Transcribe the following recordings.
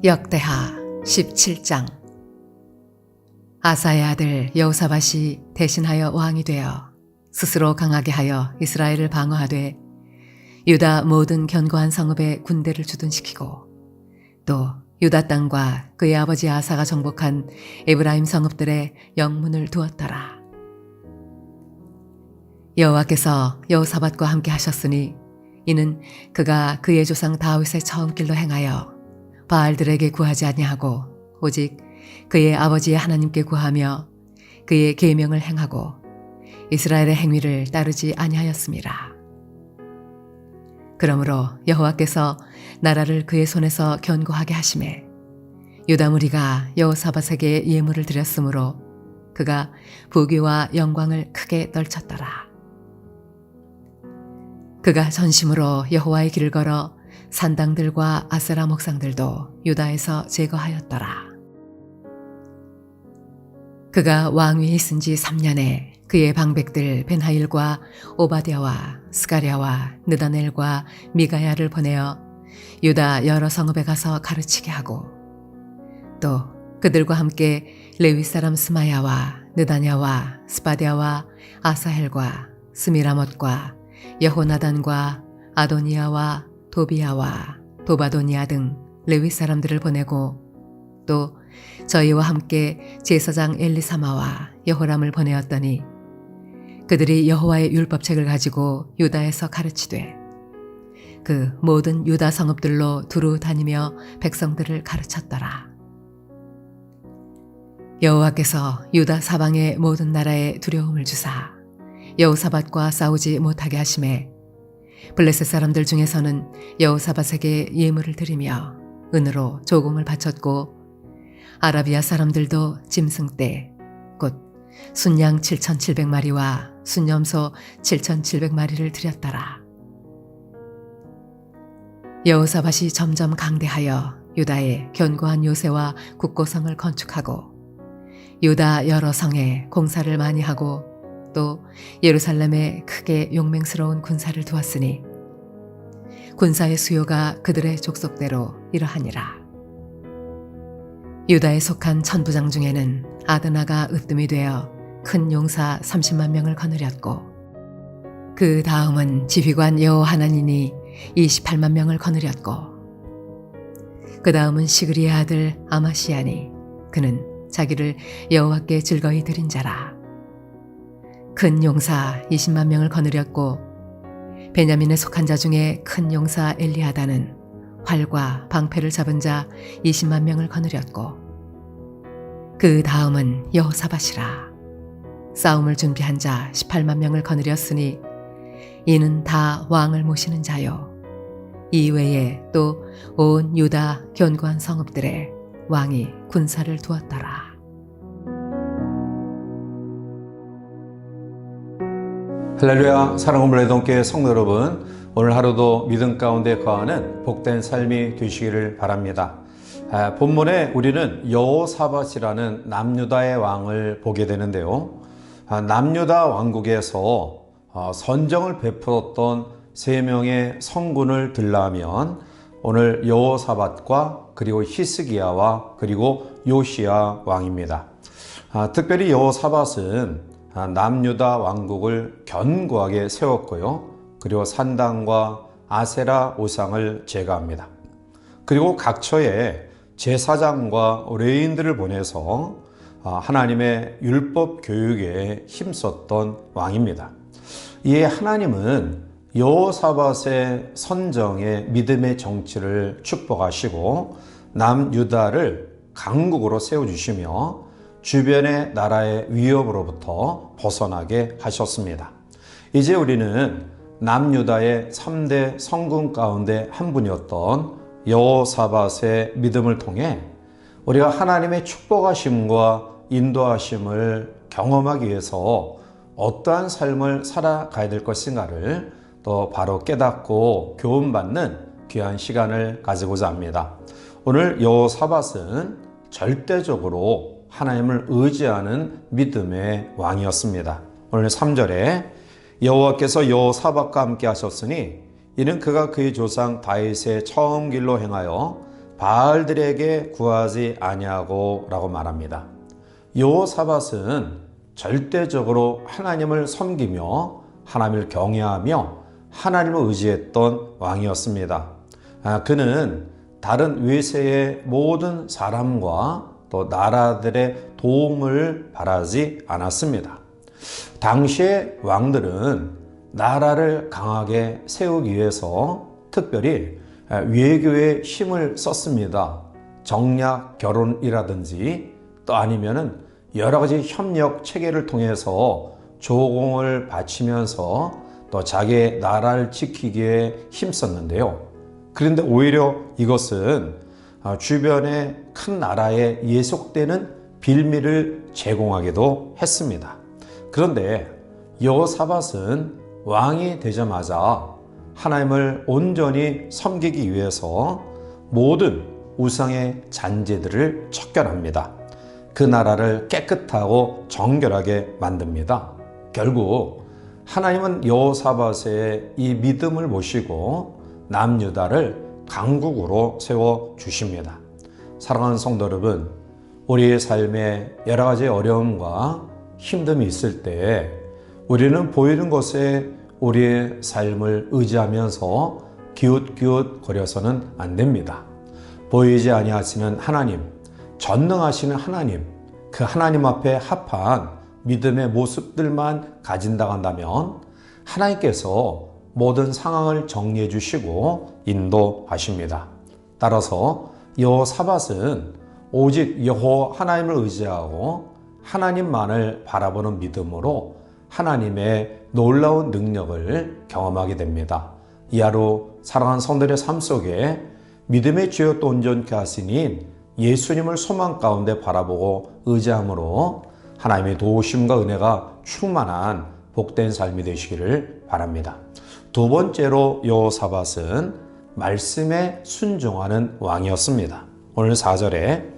역대하 17장. 아사의 아들 여호사밧이 대신하여 왕이 되어 스스로 강하게 하여 이스라엘을 방어하되 유다 모든 견고한 성읍에 군대를 주둔시키고 또 유다 땅과 그의 아버지 아사가 정복한 에브라임 성읍들의 영문을 두었더라. 여호와께서 여호사밧과 함께 하셨으니 이는 그가 그의 조상 다윗의 처음 길로 행하여 바알들에게 구하지 아니하고 오직 그의 아버지의 하나님께 구하며 그의 계명을 행하고 이스라엘의 행위를 따르지 아니하였음이라. 그러므로 여호와께서 나라를 그의 손에서 견고하게 하시매 유다 무리가 여호사밧에게 예물을 드렸으므로 그가 부귀와 영광을 크게 떨쳤더라. 그가 전심으로 여호와의 길을 걸어 산당들과 아세라 목상들도 유다에서 제거하였더라. 그가 왕위에 있은 지 3년에 그의 방백들 벤하일과 오바댜와 스가랴와 느다넬과 미가야를 보내어 유다 여러 성읍에 가서 가르치게 하고 또 그들과 함께 레위 사람 스마야와 느다냐와 스바랴와 아사헬과 스미라못과 여호나단과 아도니아와 도비야와 도바도니아 등 레위 사람들을 보내고 또 저희와 함께 제사장 엘리사마와 여호람을 보내었더니 그들이 여호와의 율법책을 가지고 유다에서 가르치되 그 모든 유다 성읍들로 두루 다니며 백성들을 가르쳤더라. 여호와께서 유다 사방의 모든 나라에 두려움을 주사 여호사밧과 싸우지 못하게 하시매 블레셋 사람들 중에서는 여호사밧에게 예물을 드리며 은으로 조공을 바쳤고 아라비아 사람들도 짐승떼 곧 순양 7,700마리와 순염소 7,700마리를 드렸더라. 여호사밧이 점점 강대하여 유다에 견고한 요새와 국고성을 건축하고 유다 여러 성에 공사를 많이 하고 또 예루살렘에 크게 용맹스러운 군사를 두었으니 군사의 수요가 그들의 족속대로 이러하니라. 유다에 속한 천부장 중에는 아드나가 으뜸이 되어 큰 용사 30만 명을 거느렸고 그 다음은 지휘관 여호하나닌이 28만 명을 거느렸고 그 다음은 시그리의 아들 아마시아니 그는 자기를 여호와께 즐거이 드린 자라. 큰 용사 20만 명을 거느렸고 베냐민에 속한 자 중에 큰 용사 엘리아다는 활과 방패를 잡은 자 20만 명을 거느렸고 그 다음은 여호사밧이라. 싸움을 준비한 자 18만 명을 거느렸으니 이는 다 왕을 모시는 자요. 이외에 또 온 유다 견고한 성읍들에 왕이 군사를 두었더라. 할렐루야. 사랑하는 물레동교회 성도 여러분, 오늘 하루도 믿음 가운데 거하는 복된 삶이 되시기를 바랍니다. 본문에 우리는 여호사밧이라는 남유다의 왕을 보게 되는데요. 남유다 왕국에서 선정을 베풀었던 3명의 성군을 들라하면 오늘 여호사밧과 그리고 히스기야와 그리고 요시야 왕입니다. 특별히 여호사밧은 남유다 왕국을 견고하게 세웠고요. 그리고 산당과 아세라 우상을 제거합니다. 그리고 각처에 제사장과 레위인들을 보내서 하나님의 율법 교육에 힘썼던 왕입니다. 이에 하나님은 여호사밧의 선정의 믿음의 정치를 축복하시고 남유다를 강국으로 세워주시며 주변의 나라의 위협으로부터 벗어나게 하셨습니다. 이제 우리는 남유다의 3대 성군 가운데 한 분이었던 여호사밧의 믿음을 통해 우리가 하나님의 축복하심과 인도하심을 경험하기 위해서 어떠한 삶을 살아가야 될 것인가를 또 바로 깨닫고 교훈받는 귀한 시간을 가지고자 합니다. 오늘 여호사밧은 절대적으로 하나님을 의지하는 믿음의 왕이었습니다. 오늘 3절에 여호와께서 여호사밧과 함께 하셨으니 이는 그가 그의 조상 다윗의 처음 길로 행하여 바알들에게 구하지 아니하고 라고 말합니다. 여호사밧은 절대적으로 하나님을 섬기며 하나님을 경외하며 하나님을 의지했던 왕이었습니다. 그는 다른 외세의 모든 사람과 또 나라들의 도움을 바라지 않았습니다. 당시의 왕들은 나라를 강하게 세우기 위해서 특별히 외교에 힘을 썼습니다. 정략 결혼이라든지 또 아니면은 여러 가지 협력 체계를 통해서 조공을 바치면서 또 자기의 나라를 지키기에 힘썼는데요. 그런데 오히려 이것은 주변의 큰 나라에 예속되는 빌미를 제공하기도 했습니다. 그런데 여호사밧은 왕이 되자마자 하나님을 온전히 섬기기 위해서 모든 우상의 잔재들을 척결합니다. 그 나라를 깨끗하고 정결하게 만듭니다. 결국 하나님은 여호사밧의 이 믿음을 보시고 남유다를 강국으로 세워주십니다. 사랑하는 성도 여러분, 우리의 삶에 여러 가지 어려움과 힘듦이 있을 때 우리는 보이는 것에 우리의 삶을 의지하면서 기웃기웃거려서는 안 됩니다. 보이지 아니하시는 하나님, 전능하시는 하나님, 그 하나님 앞에 합한 믿음의 모습들만 가진다고 한다면 하나님께서 모든 상황을 정리해 주시고 인도하십니다. 따라서 여호사밧은 오직 여호와 하나님을 의지하고 하나님만을 바라보는 믿음으로 하나님의 놀라운 능력을 경험하게 됩니다. 이 하루 사랑하는 성도들의 삶 속에 믿음의 주요 또 온전케 하시니 예수님을 소망 가운데 바라보고 의지함으로 하나님의 도우심과 은혜가 충만한 복된 삶이 되시기를 바랍니다. 두 번째로 여호사밧은 말씀에 순종하는 왕이었습니다. 오늘 4절에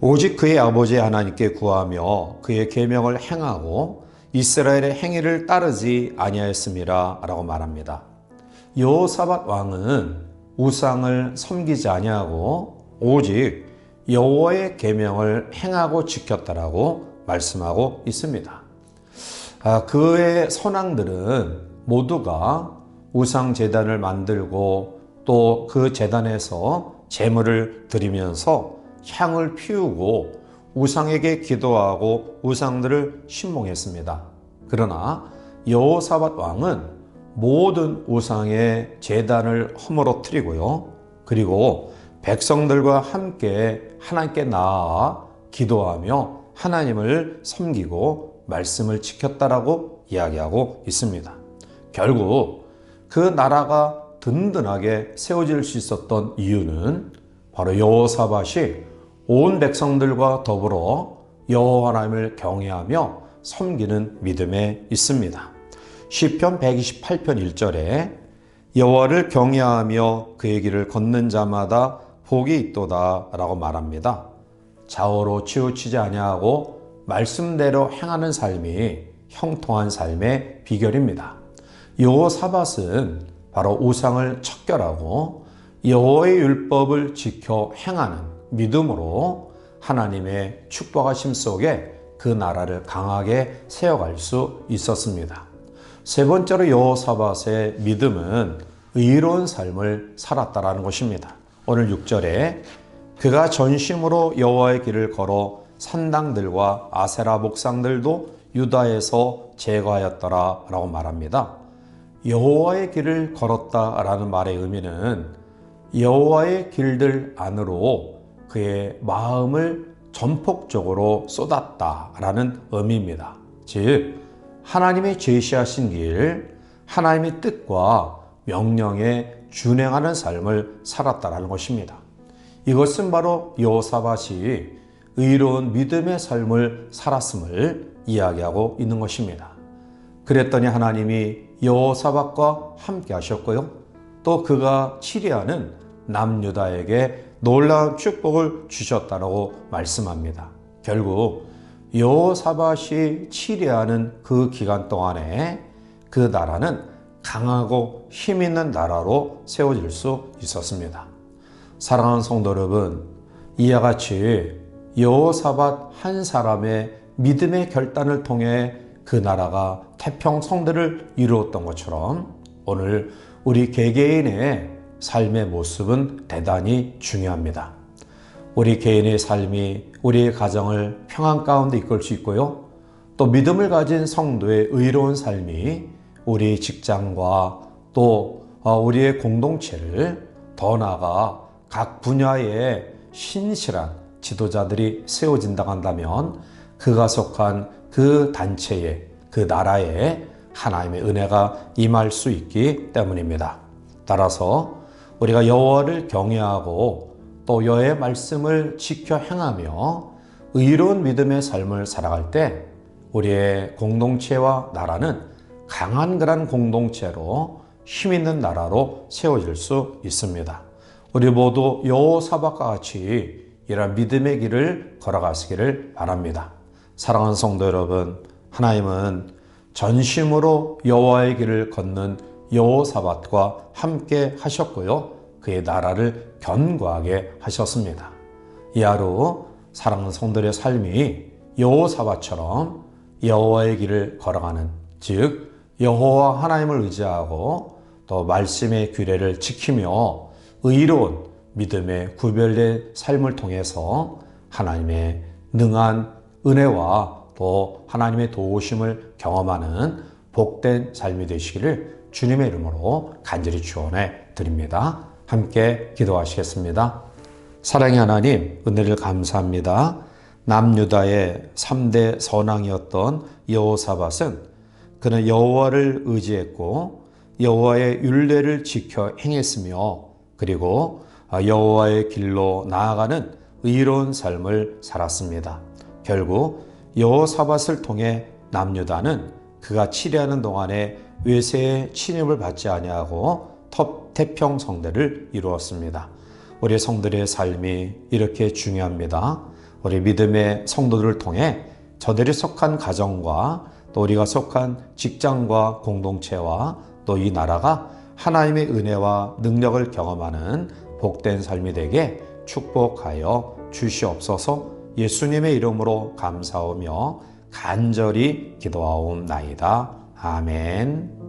오직 그의 아버지 하나님께 구하며 그의 계명을 행하고 이스라엘의 행위를 따르지 아니하였음이라 라고 말합니다. 여호사밧 왕은 우상을 섬기지 아니하고 오직 여호와의 계명을 행하고 지켰다라고 말씀하고 있습니다. 그의 선왕들은 모두가 우상 제단을 만들고 또 그 제단에서 제물을 드리면서 향을 피우고 우상에게 기도하고 우상들을 신봉했습니다. 그러나 여호사밧 왕은 모든 우상의 제단을 허물어뜨리고요. 그리고 백성들과 함께 하나님께 나아 기도하며 하나님을 섬기고 말씀을 지켰다라고 이야기하고 있습니다. 결국 그 나라가 든든하게 세워질 수 있었던 이유는 바로 여호사밧이 온 백성들과 더불어 여호와 하나님을 경외하며 섬기는 믿음에 있습니다. 시편 128편 1절에 여호와를 경외하며 그의 길을 걷는 자마다 복이 있도다 라고 말합니다. 좌우로 치우치지 아니하고 말씀대로 행하는 삶이 형통한 삶의 비결입니다. 여호사밧은 바로 우상을 척결하고 여호와의 율법을 지켜 행하는 믿음으로 하나님의 축복하심 속에 그 나라를 강하게 세워갈 수 있었습니다. 세 번째로 여호사밧의 믿음은 의로운 삶을 살았다라는 것입니다. 오늘 6절에 그가 전심으로 여호와의 길을 걸어 산당들과 아세라 목상들도 유다에서 제거하였더라 라고 말합니다. 여호와의 길을 걸었다라는 말의 의미는 여호와의 길들 안으로 그의 마음을 전폭적으로 쏟았다라는 의미입니다. 즉 하나님이 제시하신 길, 하나님의 뜻과 명령에 준행하는 삶을 살았다라는 것입니다. 이것은 바로 여호사밧이 의로운 믿음의 삶을 살았음을 이야기하고 있는 것입니다. 그랬더니 하나님이 여호사밧과 함께 하셨고요. 또 그가 치리하는 남유다에게 놀라운 축복을 주셨다라고 말씀합니다. 결국 여호사밧이 치리하는 그 기간 동안에 그 나라는 강하고 힘 있는 나라로 세워질 수 있었습니다. 사랑하는 성도 여러분, 이와 같이 여호사밧 한 사람의 믿음의 결단을 통해 그 나라가 태평성대를 이루었던 것처럼 오늘 우리 개개인의 삶의 모습은 대단히 중요합니다. 우리 개인의 삶이 우리의 가정을 평안 가운데 이끌 수 있고요. 또 믿음을 가진 성도의 의로운 삶이 우리 직장과 또 우리의 공동체를 더 나아가 각 분야의 신실한 지도자들이 세워진다고 한다면 그가 속한 그 단체에, 그 나라에 하나님의 은혜가 임할 수 있기 때문입니다. 따라서 우리가 여호와를 경외하고 또 여호와의 말씀을 지켜 행하며 의로운 믿음의 삶을 살아갈 때 우리의 공동체와 나라는 강한 그런 공동체로 힘있는 나라로 세워질 수 있습니다. 우리 모두 여호사밧과 같이 이런 믿음의 길을 걸어가시기를 바랍니다. 사랑하는 성도 여러분, 하나님은 전심으로 여호와의 길을 걷는 여호사밧과 함께 하셨고요. 그의 나라를 견고하게 하셨습니다. 이 하루 사랑하는 성도들의 삶이 여호사밧처럼 여호와의 길을 걸어가는, 즉 여호와 하나님을 의지하고 또 말씀의 규례를 지키며 의로운 믿음의 구별된 삶을 통해서 하나님의 능한 은혜와 또 하나님의 도우심을 경험하는 복된 삶이 되시기를 주님의 이름으로 간절히 축원해 드립니다. 함께 기도하시겠습니다. 사랑의 하나님, 은혜를 감사합니다. 남유다의 3대 선왕이었던 여호사밧은 그는 여호와를 의지했고 여호와의 율례를 지켜 행했으며 그리고 여호와의 길로 나아가는 의로운 삶을 살았습니다. 결국 여호사밧을 통해 남유다는 그가 치리하는 동안에 외세의 침입을 받지 아니하고 태평성대를 이루었습니다. 우리 성들의 삶이 이렇게 중요합니다. 우리 믿음의 성도들을 통해 저들이 속한 가정과 또 우리가 속한 직장과 공동체와 또 이 나라가 하나님의 은혜와 능력을 경험하는 복된 삶이 되게 축복하여 주시옵소서. 예수님의 이름으로 감사하며 간절히 기도하옵나이다. 아멘.